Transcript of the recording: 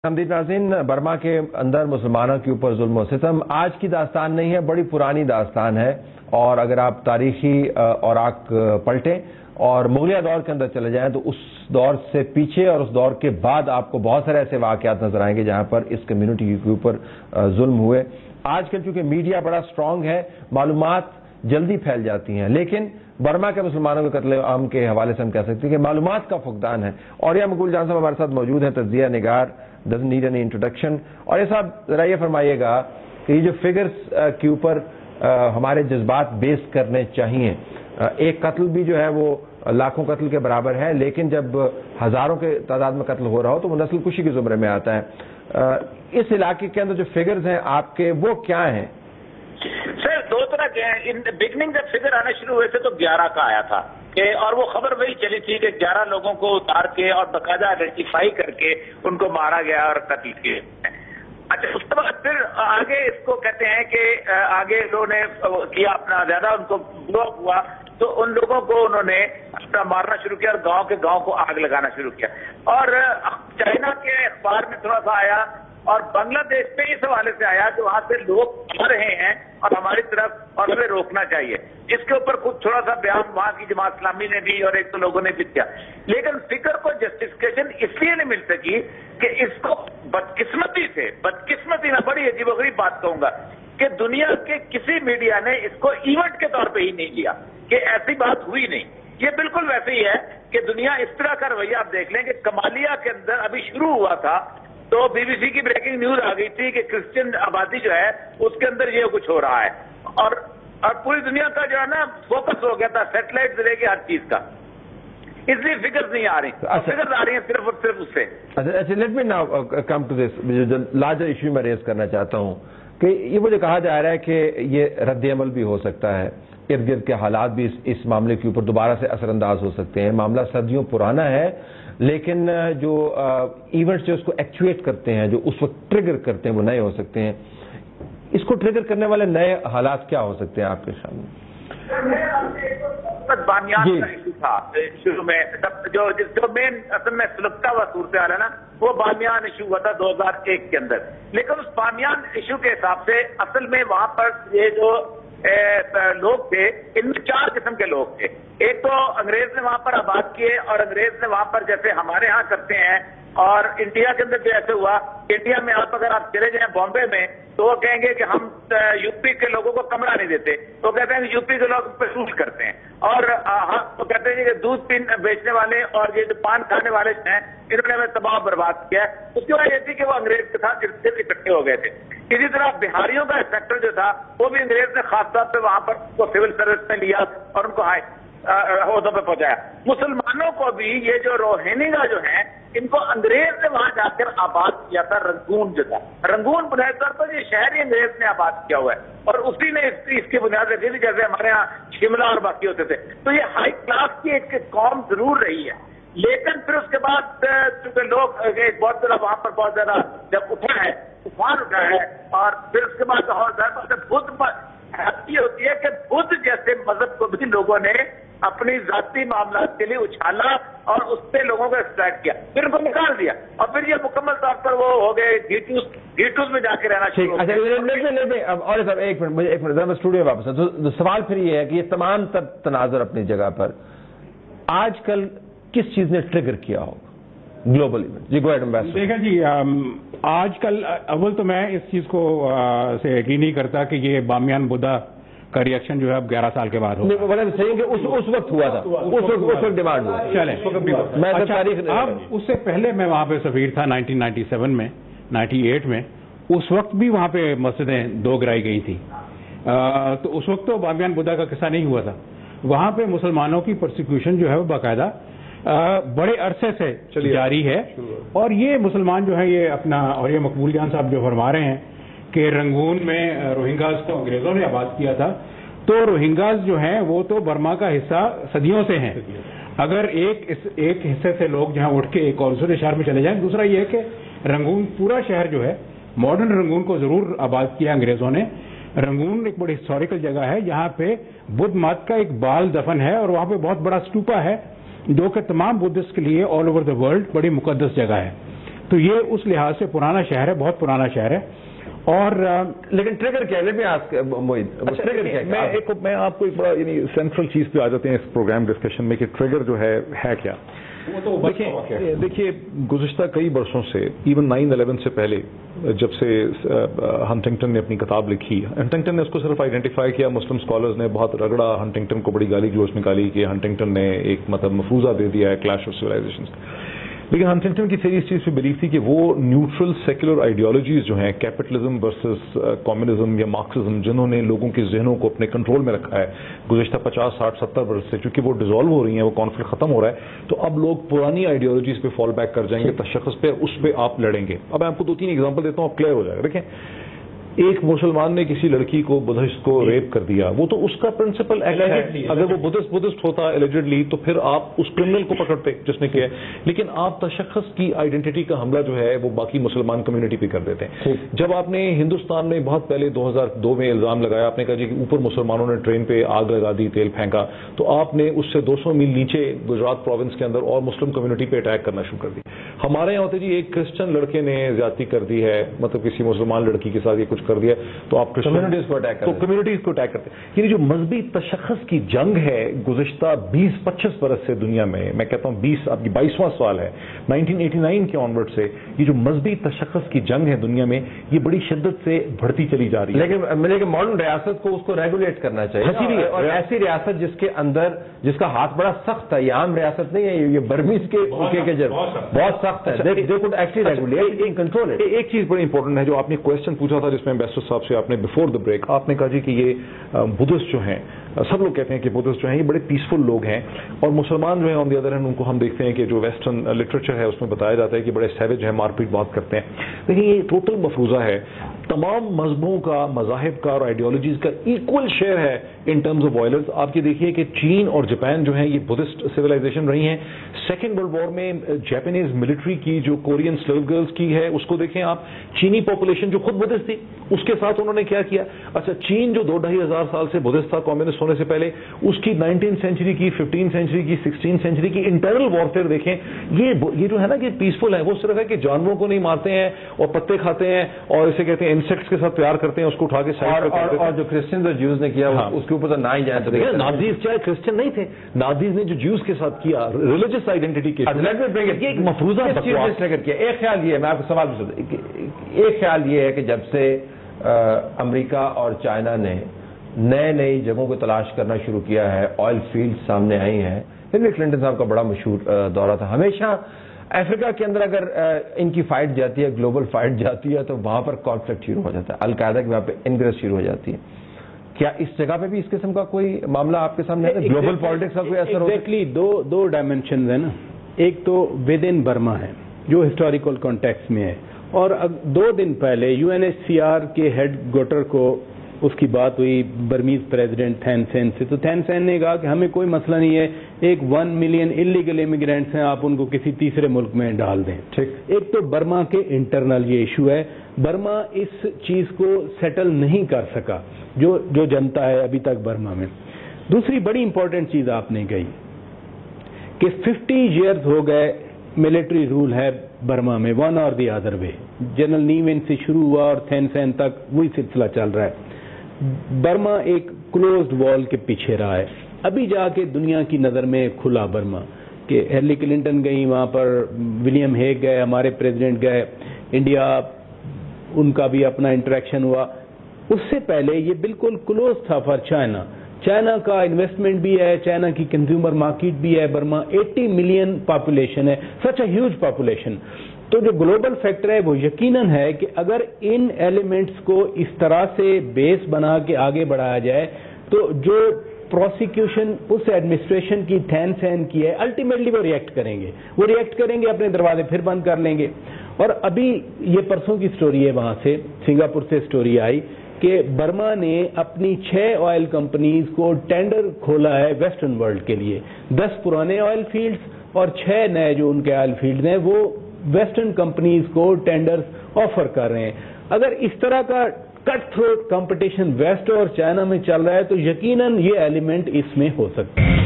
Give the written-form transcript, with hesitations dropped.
हमदीद नाज़रीन, बर्मा के अंदर मुसलमानों के ऊपर जुल्म और सितम आज की दास्तान नहीं है, बड़ी पुरानी दास्तान है। और अगर आप तारीखी औराक पलटें और मुगलिया दौर के अंदर चले जाएं तो उस दौर से पीछे और उस दौर के बाद आपको बहुत सारे ऐसे वाक़यात नजर आएंगे जहां पर इस कम्युनिटी के ऊपर जुल्म हुए। आजकल चूंकि मीडिया बड़ा स्ट्रांग है, मालूमात जल्दी फैल जाती हैं, लेकिन बर्मा के मुसलमानों के कत्ल आम के हवाले से हम कह सकते हैं कि मालूमात का फुकदान है। और यह मकबूल जान साहब हमारे साथ मौजूद हैं, तज्ज़िया निगार, डजंट नीड एनी इंट्रोडक्शन। और ये साहब जरा ये फरमाइएगा कि ये जो फिगर्स के ऊपर हमारे जज्बात बेस करने चाहिए, एक कत्ल भी जो है वो लाखों कत्ल के बराबर है, लेकिन जब हजारों के तादाद में कत्ल हो रहा हो तो वो नस्ल कुशी के जुमरे में आता है। इस इलाके के अंदर जो फिगर्स हैं आपके, वो क्या हैं? सर, दो तरह के हैं। इन बिगनिंग जब फिगर आने शुरू हुए थे तो 11 का आया था और वो खबर वही चली थी कि 11 लोगों को उतार के और बाकायदा आइडेंटिफाई करके उनको मारा गया और कत्ल किए। अच्छा, उसके बाद फिर आगे इसको कहते हैं कि आगे लोगों ने किया अपना, ज्यादा उनको ब्लो हुआ तो उन लोगों को उन्होंने अपना मारना शुरू किया और गांव के गांव को आग लगाना शुरू किया। और चाइना के अखबार में थोड़ा सा आया और बांग्लादेश पे इस हवाले से आया कि वहां से लोग आ रहे हैं और हमारी तरफ और हमें रोकना चाहिए। इसके ऊपर कुछ थोड़ा सा बयान वहां की जमात इस्लामी ने भी और एक तो लोगों ने भी किया, लेकिन फिक्र को जस्टिफिकेशन इसलिए नहीं मिल सकी कि इसको बदकिस्मती मैं बड़ी अजीबोगरीब बात कहूंगा कि दुनिया के किसी मीडिया ने इसको इवेंट के तौर पर ही नहीं लिया कि ऐसी बात हुई नहीं। ये बिल्कुल वैसे ही है कि दुनिया इस तरह का रवैया आप देख लें कि कमालिया के अंदर अभी शुरू हुआ था तो बीबीसी की ब्रेकिंग न्यूज आ गई थी कि क्रिश्चियन आबादी जो है उसके अंदर ये कुछ हो रहा है और पूरी दुनिया का जो है ना फोकस हो गया था सैटेलाइट से लेके हर चीज का, इसलिए फिगर्स नहीं आ रही। फिगर्स आ रही हैं सिर्फ और सिर्फ उससे। अच्छा, let me now come to this larger issue मैं रेज करना चाहता हूँ कि ये मुझे कहा जा रहा है कि ये रद्द अमल भी हो सकता है, इर्द गिर्द के हालात भी इस मामले के ऊपर दोबारा से असरअंदाज हो सकते हैं। मामला सदियों पुराना है, लेकिन जो इवेंट्स जो उसको एक्चुएट करते हैं, जो उस वक्त ट्रिगर करते हैं, वो नए हो सकते हैं। इसको ट्रिगर करने वाले नए हालात क्या हो सकते हैं आपके सामने? बामियान का इशू था शुरू में, जो मेन असल में सुलगता हुआ सूरत हाल है ना, वो बामियान इशू हुआ था 2001 के अंदर। लेकिन उस बामियान इशू के हिसाब से असल में वहां पर ये जो लोग थे, इनमें 4 किस्म के लोग थे। एक तो अंग्रेज ने वहां पर आबाद किए और अंग्रेज ने वहां पर जैसे हमारे यहाँ करते हैं, और इंडिया के अंदर भी ऐसे हुआ। इंडिया में अगर आप चले जाएं बॉम्बे में तो वो कहेंगे कि हम यूपी के लोगों को कमरा नहीं देते, तो कहते हैं कि यूपी के लोग पे रूल करते हैं। और हम तो कहते हैं कि दूध बेचने वाले और ये जो पान खाने वाले हैं इन्होंने हमें तबाह बर्बाद किया। उसकी वजह ये थी कि वो अंग्रेज के साथ इकट्ठे हो गए थे। इसी तरह बिहारियों का सेक्टर जो था वो भी अंग्रेज ने खासतौर पर वहां पर सिविल सर्विस में लिया और उनको ओहदों पे पहुंचाया। मुसलमानों को भी ये जो रोहिंग्या जो है, इनको अंग्रेज ने वहां जाकर आबाद किया था। रंगून जो था, रंगून बुनियादी तौर पर ये शहर ही अंग्रेज ने आबाद किया हुआ है और उसी ने इसकी बुनियाद रखी थी, जैसे हमारे यहाँ शिमला और बाकी होते थे। तो ये हाई क्लास की एक कौम जरूर रही है, लेकिन फिर उसके बाद चूंकि लोग एक बहुत ज्यादा वहां पर बहुत ज्यादा जब उठा है, तूफान उठा है, और फिर उसके बाद और ज्यादा बुद्ध हैप्पी होती है कि बुद्ध जैसे मजहब को भी लोगों ने अपनी जाती मामला के लिए उछाला और उससे लोगों को एक्सट्रैक्ट किया, फिर उनको निकाल दिया और फिर ये मुकम्मल तौर पर वो हो गए घीटूस में जाके रहना शुरू। अच्छा, और सर एक मिनट मैं स्टूडियो वापस। तो सवाल फिर ये है कि ये तमाम तनाजुर अपनी जगह पर आजकल किस चीज ने ट्रिगर किया होगा ग्लोबल इवेंट? जी, गो अहेड एम्बेसडर। देखा जी, आजकल अव्वल तो मैं इस चीज को से यकीन नहीं करता कि ये बामियान बुद्धा का रिएक्शन जो है अब 11 साल के बाद हो। सही कि उस वक्त हुआ था, उस वक्त डिमांड हुआ। चले मैं अब उससे पहले मैं वहां पे सफीर था 1997 में, 98 में। उस वक्त भी वहां पे मस्जिदें 2 गिराई गई थी। तो उस वक्त तो बामियान बुद्धा का किस्सा नहीं हुआ था। वहां पे मुसलमानों की प्रोसिक्यूशन जो है वो बाकायदा बड़े अरसे से जारी है। और ये मुसलमान जो है ये अपना, और ये मकबूल जान साहब जो फरमा रहे हैं कि रंगून में रोहिंग्यास को अंग्रेजों ने आबाद किया था, तो रोहिंग्यास जो हैं वो तो बर्मा का हिस्सा सदियों से हैं। अगर एक हिस्से से लोग जहां उठ के एक और दूसरे शहर में चले जाएं, दूसरा ये है कि रंगून पूरा शहर जो है, मॉडर्न रंगून को जरूर आबाद किया अंग्रेजों ने। रंगून एक बड़ी हिस्टोरिकल जगह है, यहाँ पे बुद्ध मत का एक बाल दफन है और वहां पे बहुत बड़ा स्तूपा है जो कि तमाम बुद्धिस्ट के लिए ऑल ओवर द वर्ल्ड बड़ी मुकद्दस जगह है। تو یہ اس لحاظ سے پرانا شہر ہے، بہت پرانا شہر ہے. اور لیکن ٹریگر کیا ہے میں آپ کو ایک بڑا یعنی سینٹرل چیز پہ آ جاتے ہیں اس پروگرام ڈسکشن میں کہ ٹریگر جو ہے کیا. دیکھیے گزشتہ کئی برسوں سے ایون 9/11 سے پہلے جب سے ہنٹنگٹن نے اپنی کتاب لکھی، ہنٹنگٹن نے اس کو صرف آئیڈینٹیفائی کیا، مسلم اسکالرز نے بہت رگڑا ہنٹنگٹن کو، بڑی گالی گلوچ نکالی کہ ہنٹنگٹن نے ایک مطلب مفروضہ دے دیا ہے کلیش آف سویلائزیشنز. لیکن ہنٹنگٹن کی تھیری اس چیز پہ بلیو تھی کہ وہ نیوٹرل سیکولر آئیڈیالوجیز جو ہیں کیپٹلزم ورسز کمیونزم یا مارکسزم، جنہوں نے لوگوں کے ذہنوں کو اپنے کنٹرول میں رکھا ہے گزشتہ 50 60 70 برس سے، چونکہ وہ ڈیزالو ہو رہی ہیں، وہ کانفلکٹ ختم ہو رہا ہے، تو اب لوگ پرانی آئیڈیالوجیز پہ فال بیک کر جائیں گے، تشخص پہ، اس پہ آپ لڑیں گے. اب میں آپ کو 2-3 ایگزامپل دیتا ہوں، آپ کلیئر ہو جائے گا. دیکھیں، ایک مسلمان نے کسی لڑکی کو بدھسٹ کو ریپ کر دیا، وہ تو اس کا پرنسپل ایکٹ ہے. اگر وہ بدھسٹ ہوتا ایلیجڈلی تو پھر آپ اس کرمنل کو پکڑتے جس نے کیا ہے، لیکن آپ تشخص کی آئیڈینٹی کا حملہ جو ہے وہ باقی مسلمان کمیونٹی پہ کر دیتے ہیں. جب آپ نے ہندوستان میں بہت پہلے 2002 میں الزام لگایا، آپ نے کہا جی کہ اوپر مسلمانوں نے ٹرین پہ آگ لگا دی، تیل پھینکا، تو آپ نے اس سے 200 میل نیچے گجرات پروونس کے اندر اور مسلم کمیونٹی پہ اٹیک کرنا شروع کر دی. ہمارے یہاں ہوتے جی ایک کرسچن لڑکے نے زیادتی کر دی ہے، مطلب کسی مسلمان لڑکی کے ساتھ یہ کچھ کر دیا، تو آپ کمیونٹیز کو اٹیک کرتے ہیں. یعنی جو مذہبی تشخص کی جنگ ہے گزشتہ 20-25 برس سے دنیا میں کہتا ہوں 22واں سال ہے 1989 کے آنورڈ سے، یہ جو مذہبی تشخص کی جنگ ہے دنیا میں، یہ بڑی شدت سے بڑھتی چلی جا رہی ہے. لیکن ماڈرن ریاست کو اس کو ریگولیٹ کرنا چاہیے، اور ایسی ریاست جس کے اندر جس کا ہاتھ بڑا سخت ہے، یہ عام ریاست نہیں ہے، یہ برمیز کے بہت سخت ہے. ایک چیز بڑی امپورٹنٹ ہے جو آپ نے کوشچن پوچھا تھا جس میں بیسٹر صاحب سے آپ نے بفور دا بریک آپ نے کہا جی کہ یہ بدھسٹ جو ہیں، سب لوگ کہتے ہیں کہ بدھسٹ جو ہیں یہ بڑے پیسفل لوگ ہیں، اور مسلمان جو ہیں آن دی ادر ہینڈ ان کو ہم دیکھتے ہیں کہ جو ویسٹرن لٹریچر ہے اس میں بتایا جاتا ہے کہ بڑے سیویج ہیں، مار پیٹ بہت کرتے ہیں. لیکن یہ ٹوٹل مفروضہ ہے. تمام مذہبوں کا، مذاہب کا اور آئیڈیالوجیز کا ایکول شیئر ہے ان ٹرمز آف وائلنس. آپ یہ دیکھیے کہ چین اور جاپان جو ہیں یہ بدھسٹ سویلائزیشن رہی ہیں. سیکنڈ ورلڈ وار میں جاپانیز ملٹری کی جو کورین سلیو گرلز کی ہے اس کو دیکھیں آپ، چینی پاپولیشن جو خود بدھسٹ تھی اس کے ساتھ انہوں نے کیا کیا. اچھا، چین جو 2-2.5 ہزار سال سے بدھسٹ تھا کمیونسٹ ہونے سے پہلے، اس کی 19 سینچری کی، 15 سینچری کی، 16 سینچری کی انٹرنل وارفیئر دیکھیں. یہ جو ہے نا کہ پیسفل ہے، وہ صرف ہے کہ جانوروں کو نہیں مارتے ہیں اور پتے کھاتے ہیں اور اسے کہتے ہیں انسیکٹس کے ساتھ پیار کرتے ہیں، اس کو اٹھا کے سائڈ پہ. اور جو کرسچنز اور جیوز نے کیا اس کے اوپر تو نہ ہی جائے. نازیز چاہے کرسچن نہیں تھے، نازیز نے جو جیوز کے ساتھ کیا ریلیجس آئیڈینٹی کے ایک مفروضہ کیا. ایک خیال یہ ہے، میں آپ کو سوال پوچھتا ہوں، ایک خیال یہ ہے کہ جب سے امریکہ اور چائنا نے نئی جگہوں کو تلاش کرنا شروع کیا ہے، آئل فیلڈ سامنے آئی ہیں. ہلری کلنٹن صاحب کا بڑا مشہور دورہ تھا. ہمیشہ افریقہ کے اندر اگر ان کی فائٹ جاتی ہے، گلوبل فائٹ جاتی ہے، تو وہاں پر کانفلکٹ شروع ہو جاتا ہے، القاعدہ کی وہاں پہ انگریز شروع ہو جاتی ہے. کیا اس جگہ پہ بھی اس قسم کا کوئی معاملہ آپ کے سامنے ہے؟ گلوبل پالیٹکس کا کوئی اثر ہوتا ہے؟ ایگزیکٹلی دو ڈائمینشنز ہیں نا. ایک تو ود ان برما ہے جو ہسٹوریکل کانٹیکس میں ہے، اور 2 دن پہلے UNHCR کے ہیڈ گوٹر کو اس کی بات ہوئی برمیز پریزیڈنٹ تھین سین سے، تو تھین سین نے کہا کہ ہمیں کوئی مسئلہ نہیں ہے، 1 ملین انلیگل امیگرینٹس ہیں، آپ ان کو کسی تیسرے ملک میں ڈال دیں. ایک تو برما کے انٹرنل یہ ایشو ہے، برما اس چیز کو سیٹل نہیں کر سکا جو جنتا ہے ابھی تک برما میں. دوسری بڑی امپورٹنٹ چیز آپ نے کہی کہ 50 ایئرز ہو گئے ملٹری رول ہے برما میں، ون اور the other way. General neon سے شروع ہوا اور تھین سین تک وہی سلسلہ چل رہا ہے. برما ایک کلوزڈ وال کے پیچھے رہا ہے. ابھی جا کے دنیا کی نظر میں کھلا برما کہ ہلری کلنٹن گئی وہاں پر، ولیم ہیگ گئے، ہمارے پریزیڈنٹ گئے، انڈیا ان کا بھی اپنا انٹریکشن ہوا. اس سے پہلے یہ بالکل کلوز تھا فار چائنا کا انویسٹمنٹ بھی ہے، چائنا کی کنزیومر مارکیٹ بھی ہے. برما 80 ملین پاپولیشن ہے، سچ اے ہیوج پاپولیشن. تو جو گلوبل فیکٹر ہے وہ یقیناً ہے کہ اگر ان ایلیمنٹس کو اس طرح سے بیس بنا کے آگے بڑھایا جائے تو جو پروسیکیوشن اس ایڈمنسٹریشن کی تھین سین کی ہے، الٹیمیٹلی وہ ریئیکٹ کریں گے، اپنے دروازے پھر بند کر لیں گے. اور ابھی یہ پرسوں کی سٹوری ہے، وہاں سے سنگاپور سے سٹوری آئی کہ برما نے اپنی 6 آئل کمپنیز کو ٹینڈر کھولا ہے ویسٹرن ورلڈ کے لیے. 10 پرانے آئل فیلڈز اور 6 نئے جو ان کے آئل فیلڈز ہیں وہ ویسٹرن کمپنیز کو ٹینڈرز آفر کر رہے ہیں. اگر اس طرح کا کٹ تھروٹ کمپٹیشن ویسٹ اور چائنا میں چل رہا ہے تو یقیناً یہ ایلیمنٹ اس میں ہو سکتا ہے.